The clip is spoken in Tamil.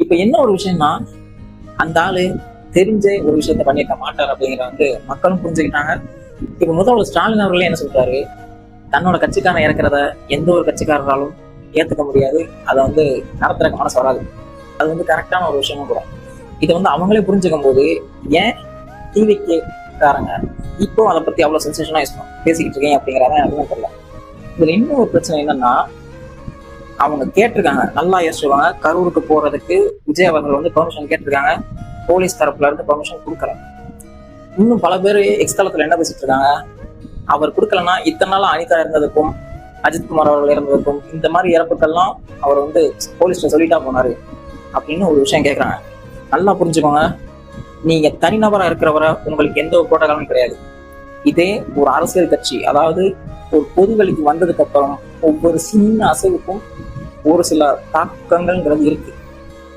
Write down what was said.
இப்ப என்ன ஒரு விஷயம்னா, அந்த ஆளு தெரிஞ்ச ஒரு விஷயத்த பண்ணியிருக்க மாட்டார் அப்படிங்கிற மக்களும் புரிஞ்சுக்கிட்டாங்க. இப்ப முதல்வர் ஸ்டாலின் அவர்களே என்ன சொல்றாரு, தன்னோட கட்சிக்காரன் இறக்குறத எந்த ஒரு கட்சிக்காரராலும் ஏத்துக்க முடியாது. அதை நடத்துறதுக்கு மனசு வராது. அது கரெக்டான ஒரு விஷயமும் கூட. இதை அவங்களே புரிஞ்சுக்கும் போது ஏன் டிவிக்கு காரங்க இப்போ அதை பத்தி அவ்வளவு சென்சேஷனா பேசிக்கிட்டு இருக்கீங்க அப்படிங்கிறத எனக்கு தெரியல. இதுல இன்னும் ஒரு பிரச்சனை என்னன்னா, அவங்க கேட்டிருக்காங்க, நல்லா யோசிச்சுவாங்க, கரூருக்கு போறதுக்கு விஜய் அவர்கள் பெர்மிஷன் கேட்டிருக்காங்க. போலீஸ் தரப்புல இருந்து பெர்மிஷன் கொடுக்கல. இன்னும் பல பேர் எக்ஸ்தலத்துல என்ன பேசிட்டு இருக்காங்க, அவர் கொடுக்கலன்னா இத்தனை நாள் அனிதா இருந்ததுக்கும் அஜித்குமார் அவர்கள் இறந்ததுக்கும் இந்த மாதிரி இறப்புக்கெல்லாம் அவர் போலீஸ்ல சொல்லிட்டா போனாரு அப்படின்னு ஒரு விஷயம் கேட்கறாங்க. நல்லா புரிஞ்சுக்கோங்க, நீங்க தனிநபரா இருக்கிறவரை உங்களுக்கு எந்த ஒரு புரோட்டோகாலும் கிடையாது. இதே ஒரு அரசியல் கட்சி, அதாவது ஒரு பொது வழிக்கு வந்ததுக்கு அப்புறம் ஒவ்வொரு சின்ன அசைவுக்கும் ஒரு சில தாக்கங்கள்ங்கிறது இருக்கு.